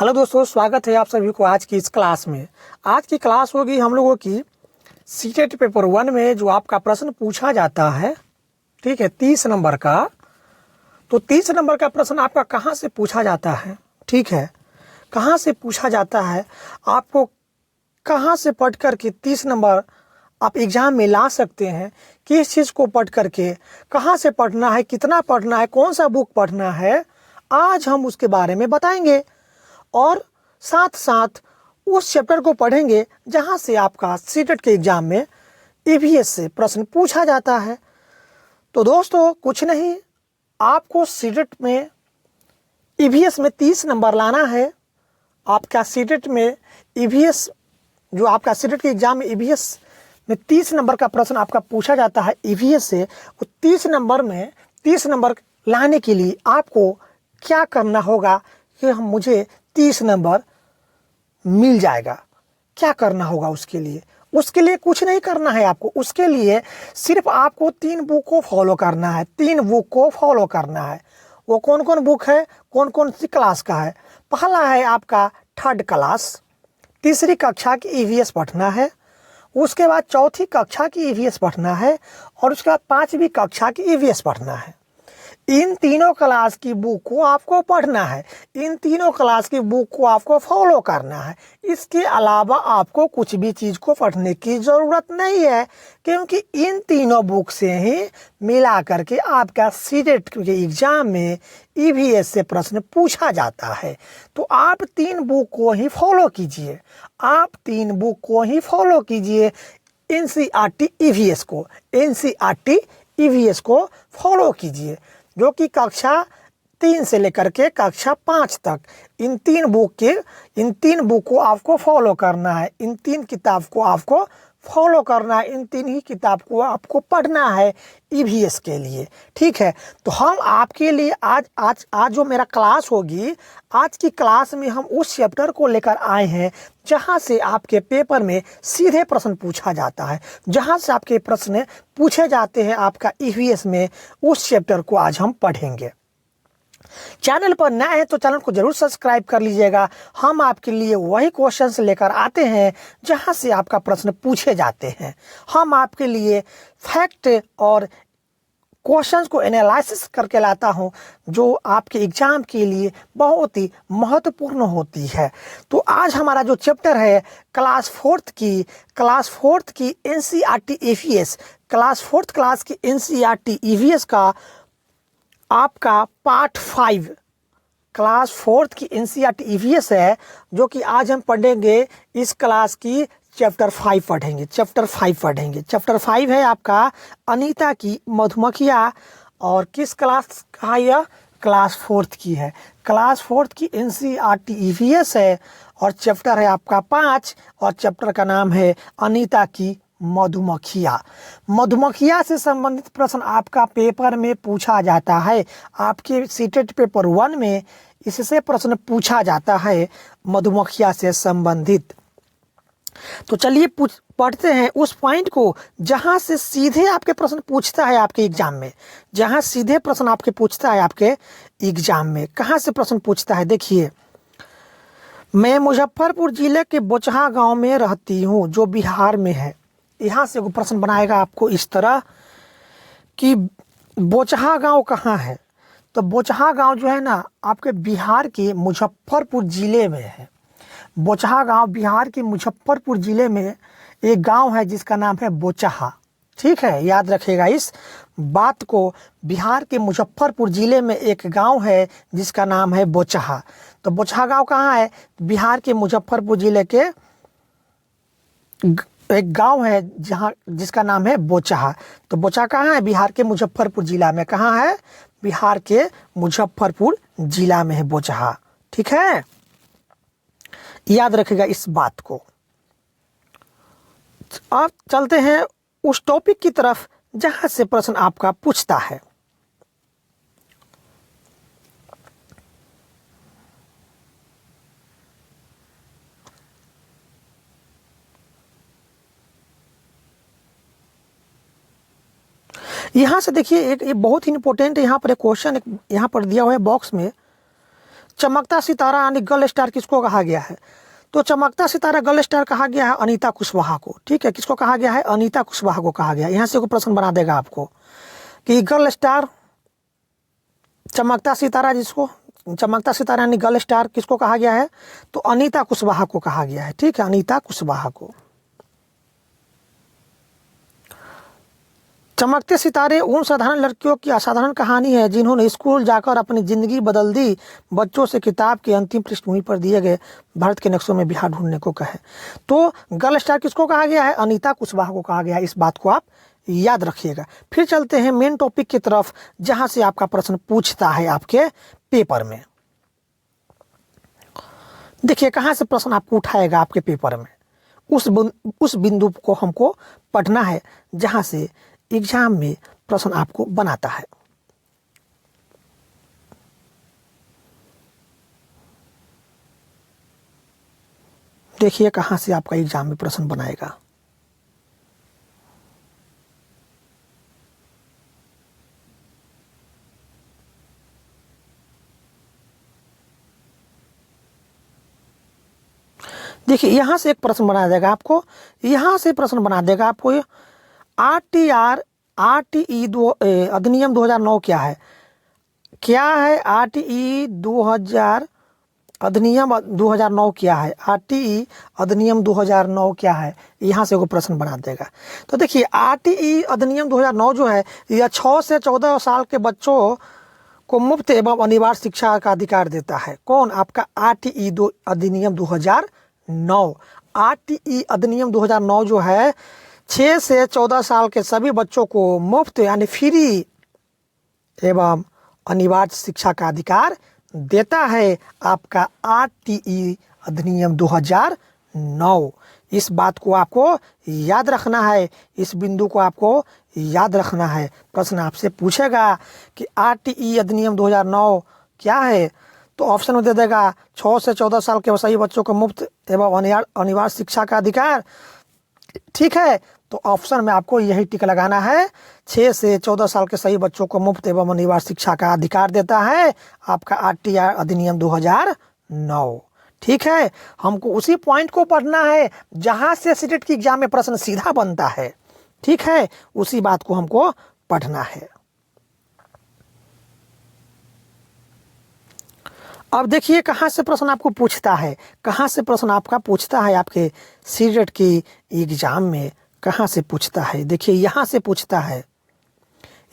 Hello दोस्तों, स्वागत है आप सभी को आज की इस क्लास में। आज की क्लास होगी हम लोगों की सीटेट पेपर 1 में जो आपका प्रश्न पूछा जाता है, ठीक है, 30 नंबर का। तो 30 नंबर का प्रश्न आपका कहाँ से पूछा जाता है, ठीक है, कहाँ से पूछा जाता है, आपको कहाँ से पढ़ करके 30 नंबर आप एग्ज़ाम में ला सकते हैं, किस चीज़ को पढ़ करके, कहाँ से पढ़ना है, कितना पढ़ना है, कौन सा बुक पढ़ना है, आज हम उसके बारे में बताएंगे। और साथ साथ उस चैप्टर को पढ़ेंगे जहाँ से आपका सीटेट के एग्ज़ाम में ईवीएस से प्रश्न पूछा जाता है। तो दोस्तों कुछ नहीं, आपको सीटेट में ईवीएस में 30 नंबर लाना है। आपका सीटेट में ईवीएस जो आपका सीटेट के एग्ज़ाम में ईवीएस में 30 नंबर का प्रश्न आपका पूछा जाता है ईवीएस से, वो 30 नंबर में 30 नंबर लाने के लिए आपको क्या करना होगा कि हम मुझे 30 नंबर मिल जाएगा। क्या करना होगा उसके लिए? उसके लिए कुछ नहीं करना है आपको। उसके लिए सिर्फ आपको 3 बुक को फॉलो करना है। 3 बुक को फॉलो करना है। वो कौन कौन बुक है, कौन कौन सी क्लास का है? पहला है आपका 3rd क्लास, तीसरी कक्षा की ईवीएस पढ़ना है। उसके बाद 4थी कक्षा की ईवीएस पढ़ना है और उसके बाद 5वीं कक्षा की ईवीएस पढ़ना है। इन तीनों क्लास की बुक को आपको पढ़ना है। इन तीनों क्लास की बुक को आपको फॉलो करना है। इसके अलावा आपको कुछ भी चीज़ को पढ़ने की ज़रूरत नहीं है, क्योंकि इन तीनों बुक से ही मिला करके आपका सीटेट के एग्ज़ाम में ईवीएस से प्रश्न पूछा जाता है। तो आप 3 बुक को ही फॉलो कीजिए। आप 3 बुक को ही फॉलो कीजिए। एनसीईआरटी ईवीएस को, एनसीईआरटी ईवीएस को फॉलो कीजिए, जो कि कक्षा 3 से लेकर के कक्षा 5 तक इन 3 बुक को आपको फॉलो करना है। इन 3 किताब को आपको फॉलो करना है। इन 3 ही किताब को आपको पढ़ना है ईवीएस के लिए, ठीक है। तो हम आपके लिए आज जो मेरा क्लास होगी, आज की क्लास में हम उस चैप्टर को लेकर आए हैं जहां से आपके पेपर में सीधे प्रश्न पूछा जाता है, जहां से आपके प्रश्न पूछे जाते हैं आपका ईवीएस में। उस चैप्टर को आज हम पढ़ेंगे। चैनल पर नए हैं तो चैनल को जरूर सब्सक्राइब कर लीजिएगा। हम आपके लिए वही क्वेश्चंस लेकर आते हैं जहां से आपका प्रश्न पूछे जाते हैं। हम आपके लिए फैक्ट और क्वेश्चंस को एनालिसिस करके लाता हूं, जो आपके एग्जाम के लिए बहुत ही महत्वपूर्ण होती है। तो आज हमारा जो चैप्टर है क्लास 4th की NCERT EVS, class 4th class की एनसीईआरटी ईवीएस का आपका पार्ट 5, क्लास 4th की एनसीईआरटी ईवीएस है, जो कि आज हम पढ़ेंगे। इस क्लास की चैप्टर 5 पढ़ेंगे। चैप्टर 5 है आपका अनीता की मधुमक्खियाँ। और किस क्लास का है यह? क्लास 4th की है। क्लास 4th की एनसीईआरटी ईवीएस है और चैप्टर है आपका 5 और चैप्टर का नाम है अनीता की मधुमक्खियाँ। मधुमक्खियाँ से संबंधित प्रश्न आपका पेपर में पूछा जाता है। आपके सीटेट पेपर 1 में इससे प्रश्न पूछा जाता है, मधुमक्खियाँ से संबंधित। तो चलिए पढ़ते हैं उस पॉइंट को जहां से सीधे आपके प्रश्न पूछता है आपके एग्जाम में। जहां सीधे प्रश्न आपके पूछता है आपके एग्जाम में, कहां से प्रश्न पूछता है देखिए। मैं मुजफ्फरपुर जिले के बोचहा गांव में रहती हूं, जो बिहार में है। यहाँ से वो प्रश्न बनाएगा आपको इस तरह कि बोचहा गांव कहाँ है। तो बोचहा गांव जो है ना, आपके बिहार के मुजफ्फरपुर जिले में है। बोचहा गांव बिहार के मुजफ्फरपुर जिले में एक गांव है जिसका नाम है बोचहा, ठीक है, याद रखिएगा इस बात को। बिहार के मुजफ्फरपुर जिले में एक गांव है जिसका नाम है बोचहा। तो बोचहा गांव कहाँ है? बिहार के मुजफ्फरपुर जिले के एक गांव है जिसका नाम है बोचहा। तो बोचहा कहाँ है? बिहार के मुजफ्फरपुर जिला में। कहाँ है? बिहार के मुजफ्फरपुर जिला में है बोचहा, ठीक है, याद रखिएगा इस बात को। अब चलते हैं उस टॉपिक की तरफ जहां से प्रश्न आपका पूछता है। यहां से देखिए, एक बहुत ही इंपॉर्टेंट यहाँ पर एक क्वेश्चन यहाँ पर दिया हुआ है बॉक्स में। चमकता सितारा यानी गर्ल स्टार किसको कहा गया है? तो चमकता सितारा गर्ल स्टार कहा गया है अनीता कुशवाहा को। ठीक है, किसको कहा गया है? अनीता कुशवाहा को कहा गया है। यहाँ से कोई प्रश्न बना देगा आपको कि गर्ल स्टार चमकता सितारा, जिसको चमकता सितारा यानी गर्ल स्टार किसको कहा गया है? तो अनीता कुशवाहा को कहा गया है। ठीक है, अनीता कुशवाहा को। चमकते सितारे उन साधारण लड़कियों की असाधारण कहानी है जिन्होंने स्कूल जाकर अपनी जिंदगी बदल दी। बच्चों से किताब के अंतिम पृष्ठभूमि पर दिए गए भारत के नक्शों में बिहार ढूंढने को कहे। तो गर्ल स्टार किसको कहा गया है? अनीता कुशवाहा को कहा गया है। इस बात को आप याद रखिएगा। फिर चलते हैं मेन टॉपिक की तरफ, जहां से आपका प्रश्न पूछता है आपके पेपर में। देखिए कहां से प्रश्न आपको उठाएगा आपके पेपर में। उस बिंदु को हमको पढ़ना है जहां से एग्जाम में प्रश्न आपको बनाता है। देखिए कहां से आपका एग्जाम में प्रश्न बनाएगा। देखिए यहां से एक प्रश्न बना देगा आपको, यहां से प्रश्न बना देगा आपको। आरटीई अधिनियम 2009 क्या है? क्या है आरटीई 2000 अधिनियम 2009 क्या है? आरटीई अधिनियम 2009 क्या है? यहाँ से वो प्रश्न बना देगा। तो देखिए आरटीई अधिनियम 2009 जो है यह 6 से 14 साल के बच्चों को मुफ्त एवं अनिवार्य शिक्षा का अधिकार देता है। कौन? आपका आरटीई अधिनियम 2009। आरटीई अधिनियम 2009 जो है 6 से 14 साल के सभी बच्चों को मुफ्त यानी फ्री एवं अनिवार्य शिक्षा का अधिकार देता है। आपका आरटीई अधिनियम 2009। इस बात को आपको याद रखना है, इस बिंदु को आपको याद रखना है। प्रश्न आपसे पूछेगा कि आरटीई अधिनियम 2009 क्या है, तो ऑप्शन में दे देगा 6 से 14 साल के सभी बच्चों को मुफ्त एवं अनिवार्य शिक्षा का अधिकार। ठीक है, तो ऑप्शन में आपको यही टिक लगाना है, 6 से 14 साल के सभी बच्चों को मुफ्त एवं अनिवार्य शिक्षा का अधिकार देता है आपका आरटीई अधिनियम 2009। ठीक है, हमको उसी पॉइंट को पढ़ना है जहां से सीटेट की एग्जाम में प्रश्न सीधा बनता है। ठीक है, उसी बात को हमको पढ़ना है। अब देखिए कहां से प्रश्न आपको पूछता है, कहां से प्रश्न आपका पूछता है आपके सीटेट की एग्जाम में कहां से पूछता है। देखिए यहां से पूछता है,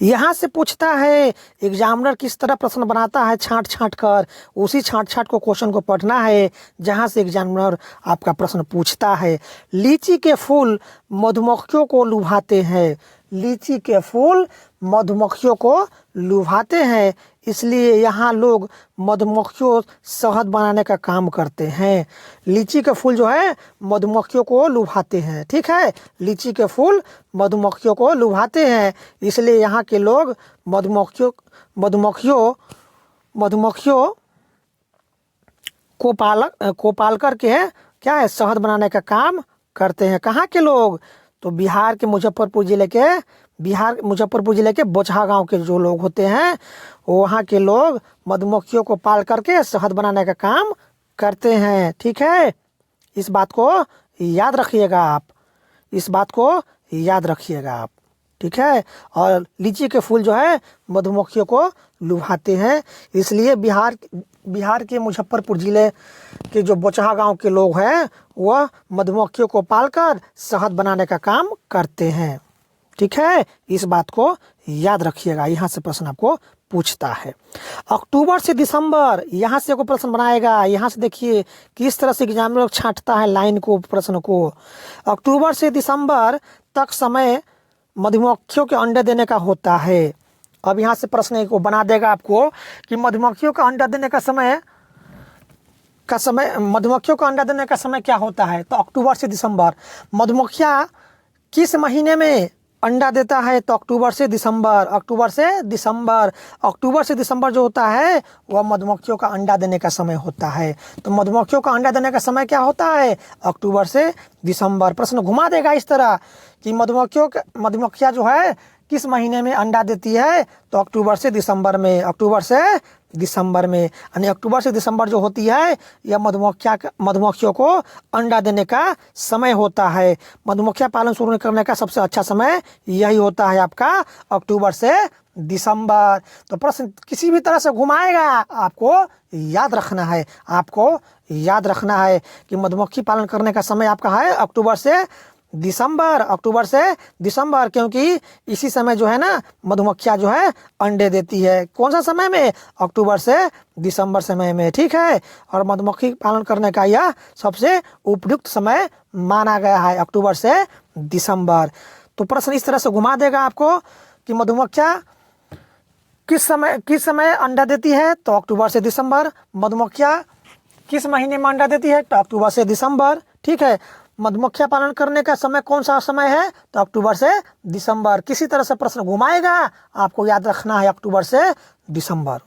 यहां से पूछता है। एग्जामिनर किस तरह प्रश्न बनाता है छांट छांट कर, उसी छांट छांट को क्वेश्चन को पढ़ना है जहां से एग्जामिनर आपका प्रश्न पूछता है। लीची के फूल मधुमक्खियों को लुभाते हैं। लीची के फूल मधुमक्खियों को लुभाते हैं, इसलिए यहाँ लोग मधुमक्खियों शहद बनाने का काम करते हैं। लीची के फूल जो है मधुमक्खियों को लुभाते हैं। ठीक है, लीची के फूल मधुमक्खियों को लुभाते हैं, इसलिए यहाँ के लोग मधुमक्खियों को पाल करके क्या है शहद बनाने का काम करते हैं। कहाँ के लोग? तो बिहार के मुजफ्फरपुर जिले के बोचहा गांव के जो लोग होते हैं वहाँ के लोग मधुमक्खियों को पाल करके शहद बनाने का काम करते हैं। ठीक है, इस बात को याद रखिएगा आप, इस बात को याद रखिएगा आप। ठीक है, और लीची के फूल जो है मधुमक्खियों को लुभाते हैं, इसलिए बिहार के मुजफ्फरपुर जिले के जो बोचहा गांव के लोग हैं वह मधुमक्खियों को पालकर शहद बनाने का काम करते हैं। ठीक है, इस बात को याद रखिएगा, यहाँ से प्रश्न आपको पूछता है। अक्टूबर से दिसंबर, यहाँ से कोई प्रश्न बनाएगा। यहाँ से देखिए किस तरह से एग्जामिनर छांटता है लाइन को, प्रश्न को। अक्टूबर से दिसंबर तक समय मधुमक्खियों के अंडे देने का होता है। अब यहाँ से प्रश्न को बना देगा आपको कि मधुमक्खियों का अंडा देने का समय मधुमक्खियों का अंडा देने का समय क्या होता है? तो अक्टूबर से दिसंबर। मधुमक्खियाँ किस महीने में अंडा देता है? तो अक्टूबर से दिसंबर। अक्टूबर से दिसंबर जो होता है वह मधुमक्खियों का अंडा देने का समय होता है। तो मधुमक्खियों का अंडा देने का समय क्या होता है? अक्टूबर से दिसंबर। प्रश्न घुमा देगा इस तरह कि मधुमक्खियाँ जो है किस महीने में अंडा देती है? तो अक्टूबर से दिसंबर में, अक्टूबर से दिसंबर में। यानी अक्टूबर से दिसंबर जो होती है यह मधुमक्खियों को अंडा देने का समय होता है। मधुमक्खियाँ पालन शुरू करने का सबसे अच्छा समय यही होता है आपका अक्टूबर से दिसंबर। तो प्रश्न किसी भी तरह से घुमाएगा आपको याद रखना है, आपको याद रखना है कि मधुमक्खी पालन करने का समय आपका है अक्टूबर से दिसंबर, अक्टूबर से दिसंबर, क्योंकि इसी समय जो है ना मधुमक्खियाँ जो है अंडे देती है। कौन सा समय में? अक्टूबर से दिसंबर समय में, ठीक है। और मधुमक्खी पालन करने का यह सबसे उपयुक्त समय माना गया है, अक्टूबर से दिसंबर। तो प्रश्न इस तरह से घुमा देगा आपको कि मधुमक्खियाँ किस समय अंडा देती है? तो अक्टूबर से दिसंबर। मधुमक्खियाँ किस महीने में अंडा देती है? तो अक्टूबर से दिसंबर, ठीक है। मधुमक्खियाँ पालन करने का समय कौन सा समय है? तो अक्टूबर से दिसंबर। किसी तरह से प्रश्न घुमाएगा आपको याद रखना है अक्टूबर से दिसंबर।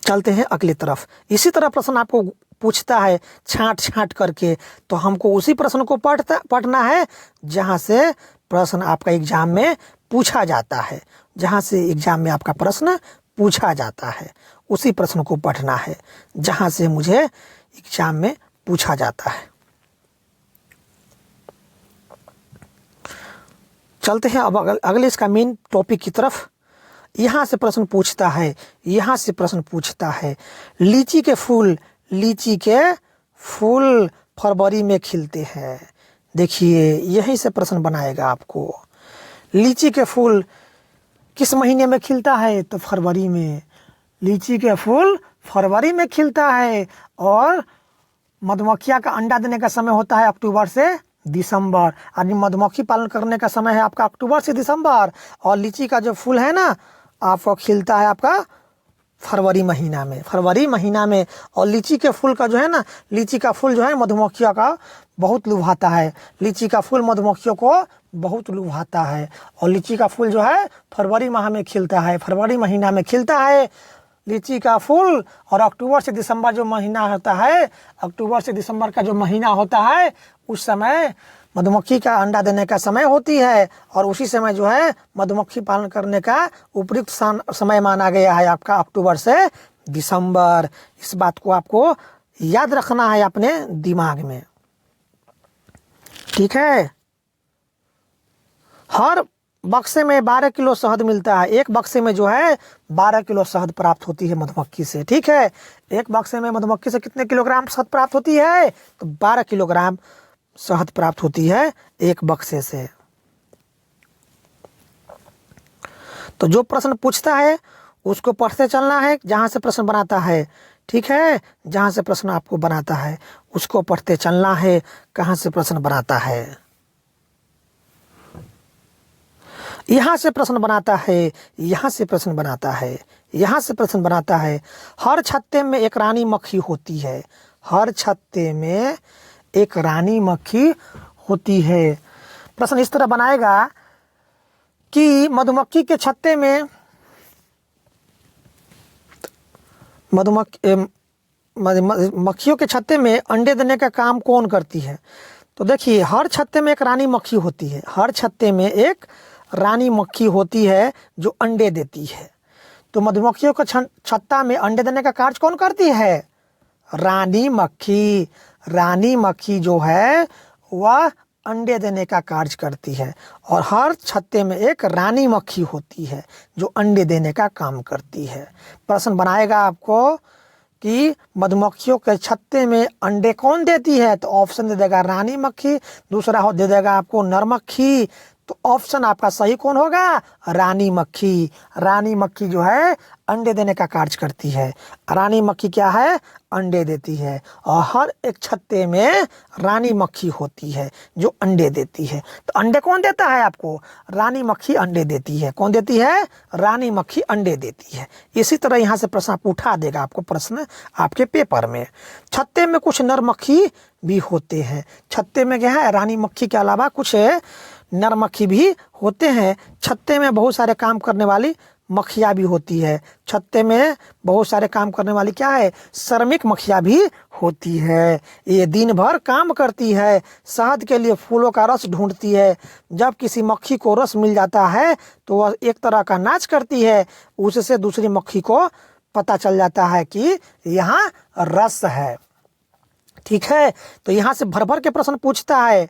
चलते हैं अगली तरफ। इसी तरह प्रश्न आपको पूछता है छांट छांट करके, तो हमको उसी प्रश्न को पढ़ना है जहां से प्रश्न आपका एग्जाम में पूछा जाता है, जहां से एग्जाम में आपका प्रश्न पूछा जाता है उसी प्रश्न को पढ़ना है जहां से मुझे एग्जाम में पूछा जाता है। चलते हैं अब अगले इसका मेन टॉपिक की तरफ। यहाँ से प्रश्न पूछता है, यहाँ से प्रश्न पूछता है लीची के फूल फरवरी में खिलते हैं। देखिए यहीं से प्रश्न बनाएगा आपको। लीची के फूल किस महीने में खिलता है? तो फरवरी में। लीची के फूल फरवरी में खिलता है और मधुमक्खियाँ का अंडा देने का समय होता है अक्टूबर से दिसंबर। यानी मधुमक्खी पालन करने का समय है आपका अक्टूबर से दिसंबर, और लीची का जो फूल है ना आपको खिलता है आपका फरवरी महीना में, फरवरी महीना में। और लीची के फूल का जो है ना, लीची का फूल जो है मधुमक्खियों का बहुत लुभाता है। लीची का फूल मधुमक्खियों को बहुत लुभाता है। और लीची का फूल जो है फरवरी माह में खिलता है, फरवरी महीना में खिलता है लीची का फूल। और अक्टूबर से दिसंबर जो महीना होता है, अक्टूबर से दिसंबर का जो महीना होता है उस समय मधुमक्खी का अंडा देने का समय होती है, और उसी समय जो है मधुमक्खी पालन करने का उपयुक्त समय माना गया है आपका अक्टूबर से दिसंबर। इस बात को आपको याद रखना है अपने दिमाग में, ठीक है। हर बक्से में 12 किलो शहद मिलता है। एक बक्से में जो है 12 किलो शहद प्राप्त होती है मधुमक्खी से, ठीक है। एक बक्से में मधुमक्खी से कितने किलोग्राम शहद प्राप्त होती है? तो 12 किलोग्राम शहद प्राप्त होती है एक बक्से से। तो जो प्रश्न पूछता है उसको पढ़ते चलना है जहां से प्रश्न बनाता है, ठीक है। जहां से प्रश्न आपको बनाता है उसको पढ़ते चलना है कहां से प्रश्न बनाता है। यहाँ से प्रश्न बनाता है, यहाँ से प्रश्न बनाता है, यहाँ से प्रश्न बनाता है। हर छत्ते में एक रानी मक्खी होती है। हर छत्ते में एक रानी मक्खी होती है। प्रश्न इस तरह बनाएगा कि मधुमक्खी के छत्ते में मक्खियों के छत्ते में अंडे देने का काम कौन करती है? तो देखिए हर छत्ते में एक रानी मक्खी होती है। हर छत्ते में एक रानी मक्खी होती है जो अंडे देती है। तो मधुमक्खियों का छत्ता में अंडे देने का कार्य कौन करती है? रानी मक्खी। रानी मक्खी जो है वह अंडे देने का कार्य करती है, और हर छत्ते में एक रानी मक्खी होती है जो अंडे देने का काम करती है। प्रश्न बनाएगा आपको कि मधुमक्खियों के छत्ते में अंडे कौन देती है? तो ऑप्शन दे देगा रानी मक्खी, दूसरा दे देगा आपको नर मक्खी। तो ऑप्शन आपका सही कौन होगा? रानी मक्खी। रानी मक्खी जो है अंडे देने का कार्य करती है। रानी मक्खी क्या है? अंडे देती है, और हर एक छत्ते में रानी मक्खी होती है जो अंडे देती है। तो अंडे कौन देता है आपको? रानी मक्खी अंडे देती है। कौन देती है? रानी मक्खी अंडे देती है। इसी तरह यहाँ से प्रश्न उठा देगा आपको प्रश्न आपके पेपर में। छत्ते में कुछ नर मक्खी भी होते हैं। छत्ते में क्या है? रानी मक्खी के अलावा कुछ नर मक्खी भी होते हैं। छत्ते में बहुत सारे काम करने वाली मक्खियाँ भी होती है। छत्ते में बहुत सारे काम करने वाली क्या है, श्रमिक मक्खियाँ भी होती है। ये दिन भर काम करती है, शहद के लिए फूलों का रस ढूंढती है। जब किसी मक्खी को रस मिल जाता है तो वह एक तरह का नाच करती है, उससे दूसरी मक्खी को पता चल जाता है कि यहाँ रस है। ठीक है, तो यहाँ से भर भर के प्रश्न पूछता है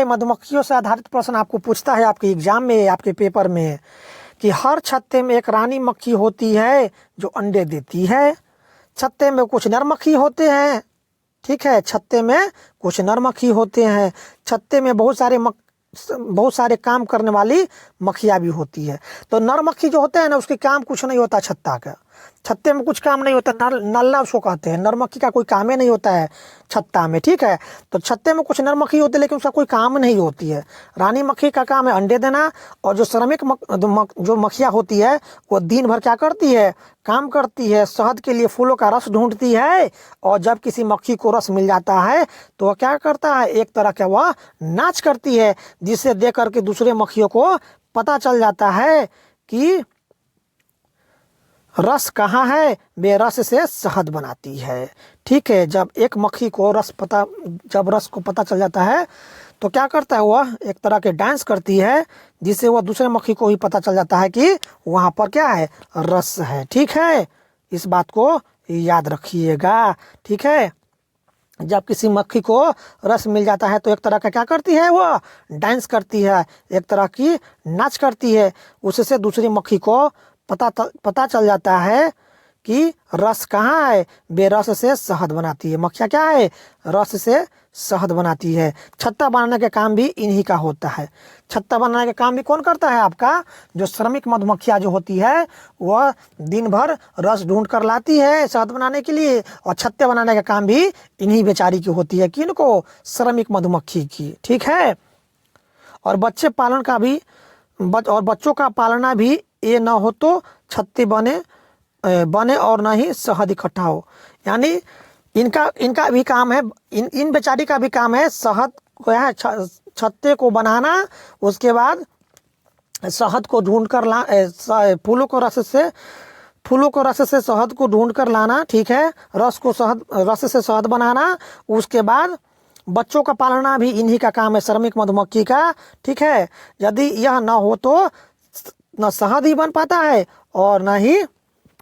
मधुमक्खियों से आधारित प्रश्न आपको पूछता है आपके एग्जाम में, आपके पेपर में, कि हर छत्ते में एक रानी मक्खी होती है जो अंडे देती है। छत्ते में कुछ नर मक्खी होते हैं, ठीक है, छत्ते में कुछ नर मक्खी होते हैं। छत्ते में बहुत सारे काम करने वाली मक्खियाँ भी होती है। तो नर मक्खी जो होते हैं ना, उसके काम कुछ नहीं होता छत्ता का, छत्ते में कुछ काम नहीं होता, नल्ला उसको कहते हैं। नर मक्खी का कोई काम ही नहीं होता है छत्ता में, ठीक है। तो छत्ते में कुछ नर मक्खी होती है लेकिन उसका कोई काम नहीं होती है। रानी मक्खी का काम है अंडे देना, और जो श्रमिक जो मक्खियाँ होती है वो दिन भर क्या करती है, काम करती है, शहद के लिए फूलों का रस ढूंढती है। और जब किसी मक्खी को रस मिल जाता है तो वह क्या करता है, एक तरह का वह नाच करती है, जिसे देख करके दूसरे मक्खियों को पता चल जाता है कि रस कहाँ है, वे रस से शहद बनाती है। ठीक है, जब एक मक्खी को जब रस को पता चल जाता है तो क्या करता है, वह एक तरह के डांस करती है, जिससे वह दूसरे मक्खी को ही पता चल जाता है कि वहाँ पर क्या है, रस है। ठीक है, इस बात को याद रखिएगा। ठीक है, जब किसी मक्खी को रस मिल जाता है तो एक तरह का क्या करती है, वह डांस करती है, एक तरह की नाच करती है, उससे दूसरी मक्खी को पता चल जाता है कि रस कहाँ है, बेरस से शहद बनाती है। मक्खियाँ क्या है, रस से शहद बनाती है। छत्ता बनाने का काम भी इन्हीं का होता है। छत्ता बनाने का काम भी कौन करता है, आपका जो श्रमिक मधुमक्खियाँ जो होती है वह दिन भर रस ढूंढ कर लाती है शहद बनाने के लिए, और छत्ते बनाने का काम भी इन्हीं बेचारी की होती है। किनको, श्रमिक मधुमक्खी की। ठीक है, और बच्चों का पालना भी ये ना हो तो छत्ते बने और ना ही शहद इकट्ठा हो। यानी इनका भी काम है, इन बेचारी का भी काम है शहद को है छत्ते को बनाना, उसके बाद शहद को ढूंढ कर फूलों को रस से शहद को ढूंढ कर लाना। ठीक है, रस से शहद बनाना, उसके बाद बच्चों का पालना भी इन्हीं का काम है, श्रमिक मधुमक्खी का। ठीक है, यदि यह ना हो तो न शहद ही बन पाता है और न ही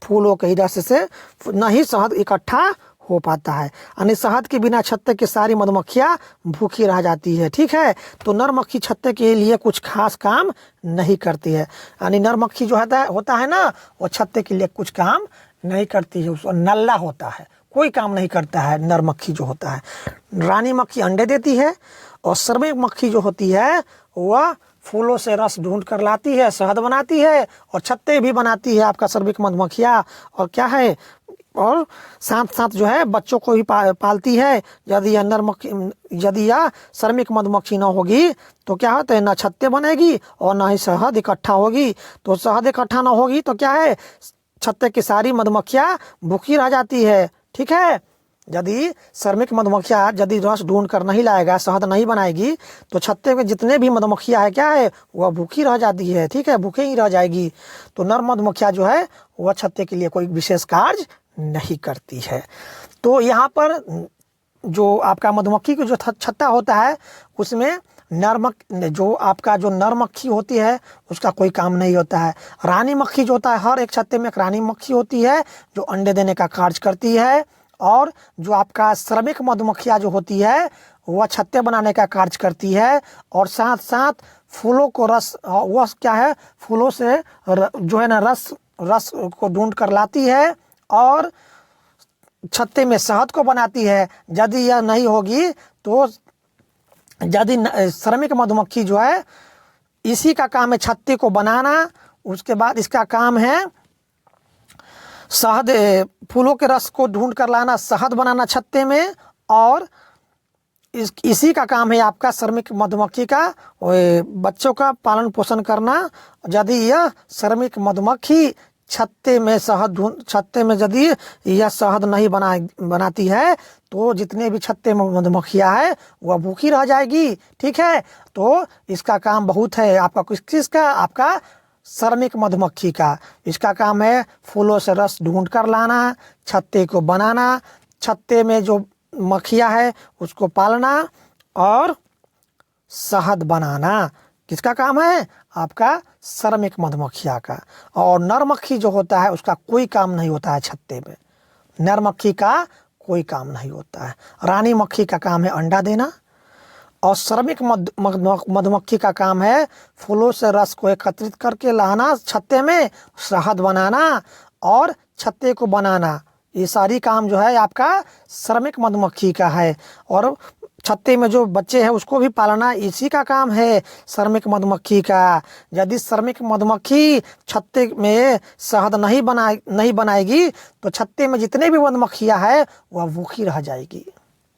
फूलों के रस से न ही शहद इकट्ठा हो पाता है। यानी शहद के बिना छत्ते की सारी मधुमक्खियाँ भूखी रह जाती है। ठीक है, तो नर मक्खी छत्ते के लिए कुछ खास काम नहीं करती है। यानी नर मक्खी जो होता है ना, वो छत्ते के लिए कुछ काम नहीं करती है, उसको नल्ला होता है, कोई काम नहीं करता है नर मक्खी जो होता है। रानी मक्खी अंडे देती है, और श्रमिक मक्खी जो होती है वह फूलों से रस ढूंढ कर लाती है, शहद बनाती है, और छत्ते भी बनाती है आपका श्रमिक मधुमक्खियाँ। और क्या है, और साथ साथ जो है बच्चों को भी पालती है। यदि यह श्रमिक मधुमक्खी ना होगी तो क्या होता है, ना छत्ते बनेगी और ना ही शहद इकट्ठा होगी। तो शहद इकट्ठा ना होगी तो क्या है, छत्ते की सारी मधुमक्खियाँ भूखी रह जाती है। ठीक है, यदि श्रमिक मधुमक्खियाँ यदि रस ढूंढ कर नहीं लाएगा, शहद नहीं बनाएगी, तो छत्ते में जितने भी मधुमक्खियाँ है क्या है, वह भूखी रह जाती है। ठीक है, भूखे ही रह जाएगी। तो नर मधुमक्खियाँ जो है वह छत्ते के लिए कोई विशेष कार्य नहीं करती है। तो यहाँ पर जो आपका मधुमक्खी की जो छत्ता होता है उसमें जो आपका जो नर मक्खी होती है उसका कोई काम नहीं होता है। रानी मक्खी जो होता है, हर एक छत्ते में एक रानी मक्खी होती है जो अंडे देने का कार्य करती है। और जो आपका श्रमिक मधुमक्खियाँ जो होती है वह छत्ते बनाने का कार्य करती है, और साथ साथ फूलों को वह क्या है, फूलों से जो है ना रस को ढूंढ कर लाती है और छत्ते में शहद को बनाती है। यदि यह नहीं होगी तो यदि श्रमिक मधुमक्खी जो है, इसी का काम है छत्ते को बनाना, उसके बाद इसका काम है शहद फूलों के रस को ढूंढ कर लाना, शहद बनाना छत्ते में, और इसी का काम है आपका श्रमिक मधुमक्खी का बच्चों का पालन पोषण करना। यदि यह श्रमिक मधुमक्खी छत्ते में यदि यह शहद नहीं बनाती है तो जितने भी छत्ते में मधुमक्खियाँ है वह भूखी रह जाएगी। ठीक है, तो इसका काम बहुत है आपका, किसका, आपका श्रमिक मधुमक्खी का। इसका काम है फूलों से रस ढूंढ कर लाना, छत्ते को बनाना, छत्ते में जो मक्खियाँ है उसको पालना और शहद बनाना। किसका काम है? आपका श्रमिक मधुमक्खियाँ का। और नर मक्खी जो होता है उसका कोई काम नहीं होता है छत्ते में, नर मक्खी का कोई काम नहीं होता है। रानी मक्खी का काम है अंडा देना और श्रमिक मधुमक्खी का काम है फूलों से रस को एकत्रित करके लाना, छत्ते में शहद बनाना और छत्ते को बनाना। ये सारी काम जो है आपका श्रमिक मधुमक्खी का है। और छत्ते में जो बच्चे हैं उसको भी पालना इसी का काम है श्रमिक मधुमक्खी का। यदि श्रमिक मधुमक्खी छत्ते में शहद नहीं बनाएगी तो छत्ते में जितने भी मधुमक्खियाँ हैं वह भूखी रह जाएगी।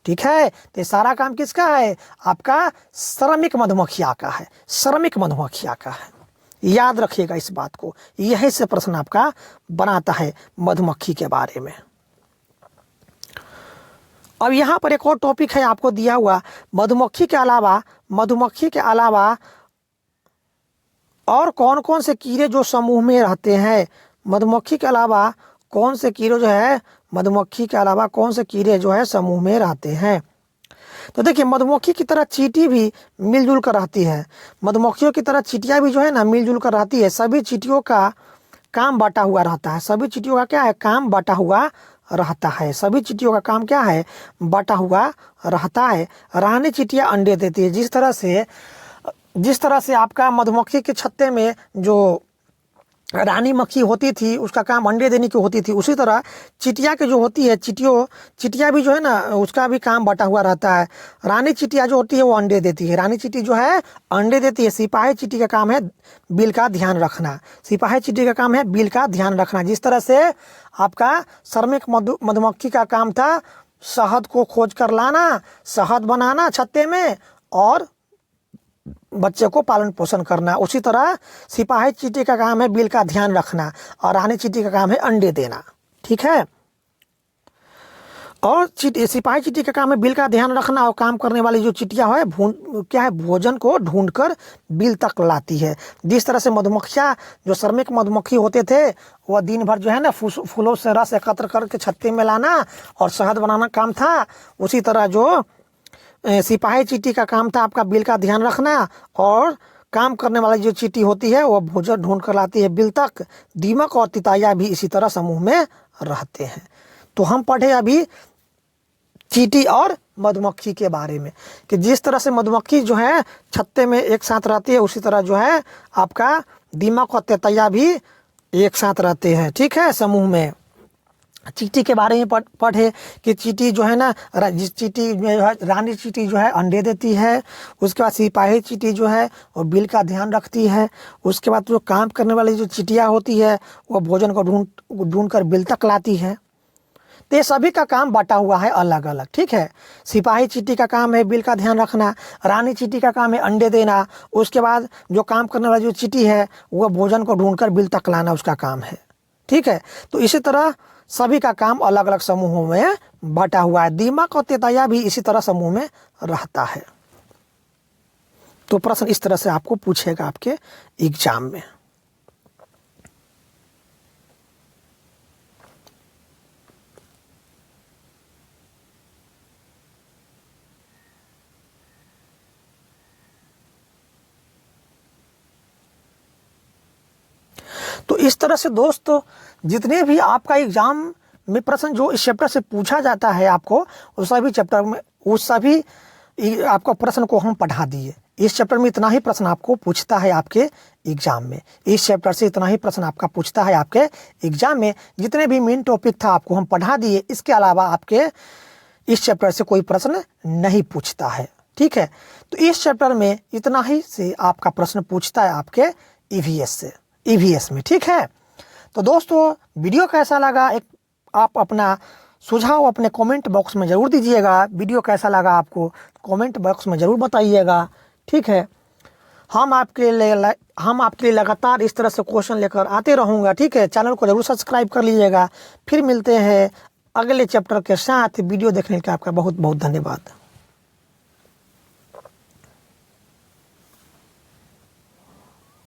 ठीक है, तो सारा काम किसका है? आपका श्रमिक मधुमक्खियाँ का है, श्रमिक मधुमक्खियाँ का है। याद रखिएगा इस बात को, यहीं से प्रश्न आपका बनाता है मधुमक्खी के बारे में। अब यहाँ पर एक और टॉपिक है आपको दिया हुआ, मधुमक्खी के अलावा और कौन कौन से कीड़े जो समूह में रहते हैं। मधुमक्खी के अलावा कौन से कीड़े जो है, मधुमक्खी के अलावा कौन से कीड़े जो है समूह में रहते हैं। तो देखिए, मधुमक्खी की तरह चींटी भी मिलजुल कर रहती है। मधुमक्खियों की तरह चींटियाँ भी जो है ना मिलजुल कर रहती है। सभी चींटियों का काम बांटा हुआ रहता है। सभी चींटियों का क्या है? काम बांटा हुआ रहता है। सभी चींटियों का काम क्या है? बांटा हुआ रहता है। रानी चींटियाँ अंडे देती है। जिस तरह से आपका मधुमक्खी के छत्ते में जो रानी मक्खी होती थी उसका काम अंडे देने की होती थी, उसी तरह चिटिया के जो होती है चिटिया भी जो है ना उसका भी काम बटा हुआ रहता है। रानी चिटिया जो होती है वो अंडे देती है। रानी चींटी जो है अंडे देती है। सिपाही चींटी का काम है बिल का ध्यान रखना। सिपाही चींटी का काम है बिल का ध्यान रखना। जिस तरह से आपका श्रमिक मधुमक्खी का काम था शहद को खोज कर लाना, शहद बनाना छत्ते में और बच्चे को पालन पोषण करना, उसी तरह सिपाही चींटी का काम है बिल का ध्यान रखना और रानी चींटी का काम है अंडे देना। ठीक है, और सिपाही चींटी का काम है बिल का ध्यान रखना और काम करने वाली जो चींटियां है भोजन को ढूंढकर बिल तक लाती है। जिस तरह से मधुमक्खियाँ जो श्रमिक मधुमक्खी होते थे वह दिन भर जो है ना फूलों से रस एकत्र करके छत्ते में लाना और शहद बनाना काम था, उसी तरह जो सिपाही चींटी का काम था आपका बिल का ध्यान रखना और काम करने वाली जो चींटी होती है वह भोजन ढूंढ कर लाती है बिल तक। दीमक और तितैया भी इसी तरह समूह में रहते हैं। तो हम पढ़े अभी चींटी और मधुमक्खी के बारे में कि जिस तरह से मधुमक्खी जो है छत्ते में एक साथ रहती है उसी तरह जो है आपका दीमक और तितैया भी एक साथ रहते हैं। ठीक है, समूह में। चींटी के बारे में पढ़े कि चींटी जो है ना चींटी में रानी चींटी जो है अंडे देती है। उसके बाद सिपाही चींटी जो है वो बिल का ध्यान रखती है। उसके बाद जो काम करने वाली जो चींटियाँ होती है वो भोजन को ढूंढ कर बिल तक लाती है। तो ये सभी का काम बांटा हुआ है अलग अलग। ठीक है, सिपाही चींटी का काम है बिल का ध्यान रखना, रानी चींटी का काम है अंडे देना, उसके बाद जो काम करने वाली जो चींटी है वह भोजन को ढूंढकर बिल तक लाना उसका काम है। ठीक है, तो इसी तरह सभी का काम अलग अलग समूहों में बांटा हुआ है। दीमक और तितैया भी इसी तरह समूह में रहता है। तो प्रश्न इस तरह से आपको पूछेगा आपके एग्जाम में। तो इस तरह से दोस्तों जितने भी आपका एग्जाम में प्रश्न जो इस चैप्टर से पूछा जाता है आपको उस सभी चैप्टर में उस सभी आपका प्रश्न को हम पढ़ा दिए। इस चैप्टर में इतना ही प्रश्न आपको पूछता है आपके एग्जाम में। इस चैप्टर से इतना ही प्रश्न आपका पूछता है आपके एग्जाम में। जितने भी मेन टॉपिक था आपको हम पढ़ा दिए, इसके अलावा आपके इस चैप्टर से कोई प्रश्न नहीं पूछता है। ठीक है, तो इस चैप्टर में इतना ही से आपका प्रश्न पूछता है आपके ईवीएस में। ठीक है, तो दोस्तों वीडियो कैसा लगा एक आप अपना सुझाव अपने कमेंट बॉक्स में ज़रूर दीजिएगा। वीडियो कैसा लगा आपको कमेंट बॉक्स में ज़रूर बताइएगा। ठीक है, हम आपके लिए लगातार इस तरह से क्वेश्चन लेकर आते रहूँगा। ठीक है, चैनल को ज़रूर सब्सक्राइब कर लीजिएगा। फिर मिलते हैं अगले चैप्टर के साथ। वीडियो देखने का आपका बहुत बहुत धन्यवाद।